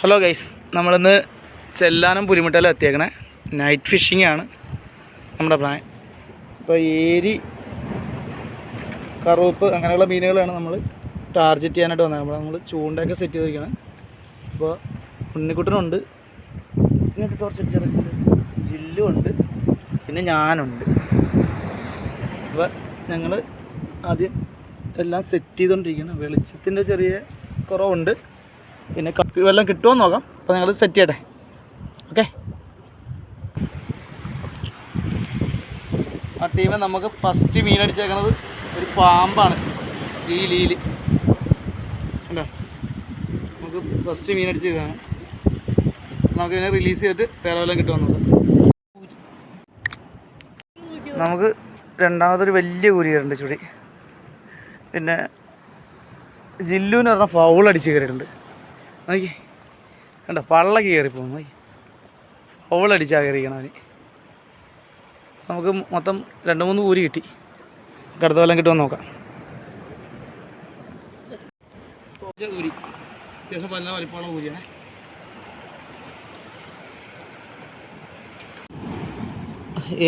Hello guys, നമ്മളിന്ന് Chellanam പുലിമുട്ടയിലും എത്തിയേക്കണേ. Night phishing ആണ് നമ്മുടെ പ്ലാൻ. ഇപ്പോൾ ഏരി, കറുപ്പ് അങ്ങനെയുള്ള മീനുകളാണ് നമ്മൾ ടാർഗറ്റ് ചെയ്യാനായിട്ട് വന്നത്. നമ്മൾ ചൂണ്ടയൊക്കെ സെറ്റ് ചെയ്തിരിക്കണം. അപ്പോൾ ഉണ്ണിക്കുട്ടനുണ്ട്, ഇങ്ങോട്ട് ടോർച്ച് അടിച്ചിറക്കുന്നുണ്ട്, ജില്ലുണ്ട്, പിന്നെ ഞാനുണ്ട്. അപ്പോൾ ഞങ്ങൾ ആദ്യം എല്ലാം സെറ്റ് ചെയ്തുകൊണ്ടിരിക്കണം. വെളിച്ചത്തിൻ്റെ ചെറിയ കുറവുണ്ട്, പിന്നെ കപ്പി വെള്ളം കിട്ടുമോ നോക്കാം. അപ്പോൾ ഞങ്ങൾ സെറ്റ് ചെയ്യട്ടെ. ഓക്കെ, ആ ടീമെ നമുക്ക് ഫസ്റ്റ് മീൻ അടിച്ചേക്കണത് ഒരു പാമ്പാണ്. ഈ ലീല് ഉണ്ടോ, നമുക്ക് ഫസ്റ്റ് മീൻ അടിച്ചേക്കാണ്. നമുക്ക് ഇതിനെ റിലീസ് ചെയ്തിട്ട് വേറെ വല്ലതും കിട്ടുമോ നോക്കാം. നമുക്ക് രണ്ടാമതൊരു വലിയ കുരിയുണ്ട് ചുടി. പിന്നെ ജില്ലുവിന് പറഞ്ഞാൽ ഫൗൾ അടിച്ച് കയറിയിട്ടുണ്ട്. നോക്കി കണ്ടോ, പള്ളക്ക് കയറിപ്പോകുന്നു. നോക്കി, ഫൗൾ അടിച്ചാൽ കയറിയിരിക്കണം അവന്. നമുക്ക് മൊത്തം 2-3 കൂരി കിട്ടി. അടുത്ത വല്ലതും കിട്ടുമെന്ന് നോക്കാം. കൂരി അത്യാവശ്യം പല വലിപ്പമുള്ള കൂരിയാണ്.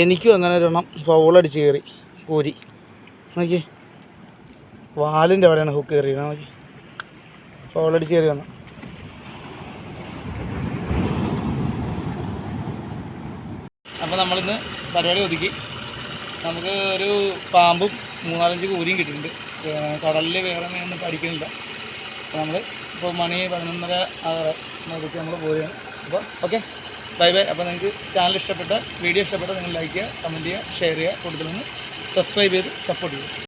എനിക്കും അങ്ങനെ ഒരെണ്ണം ഫൗളടിച്ച് കയറി കൂരി. നോക്കി, വാലിൻ്റെ അവിടെയാണ് ഹുക്ക് കയറിയത്. നോക്കി, ഫൗളടിച്ച് കയറി വന്നു. അപ്പോൾ നമ്മളിന്ന് പരിപാടി ഒതുക്കി. നമുക്ക് ഒരു പാമ്പും 3-4 കൂരിയും കിട്ടിയിട്ടുണ്ട്. കടലിൽ വേറെ ഒന്നും പഠിക്കുന്നില്ല. അപ്പോൾ നമ്മൾ ഇപ്പോൾ മണി 11:30 ഒതുക്കി നമ്മൾ പോവുകയാണ്. അപ്പോൾ ഓക്കെ, ബൈ ബൈ. അപ്പോൾ നിങ്ങൾക്ക് ചാനൽ ഇഷ്ടപ്പെട്ട, വീഡിയോ ഇഷ്ടപ്പെട്ട നിങ്ങൾ ലൈക്ക് ചെയ്യുക, കമൻറ്റ് ചെയ്യുക, ഷെയർ ചെയ്യുക, കൂടുതലൊന്ന് സബ്സ്ക്രൈബ് ചെയ്ത് സപ്പോർട്ട് ചെയ്യുക.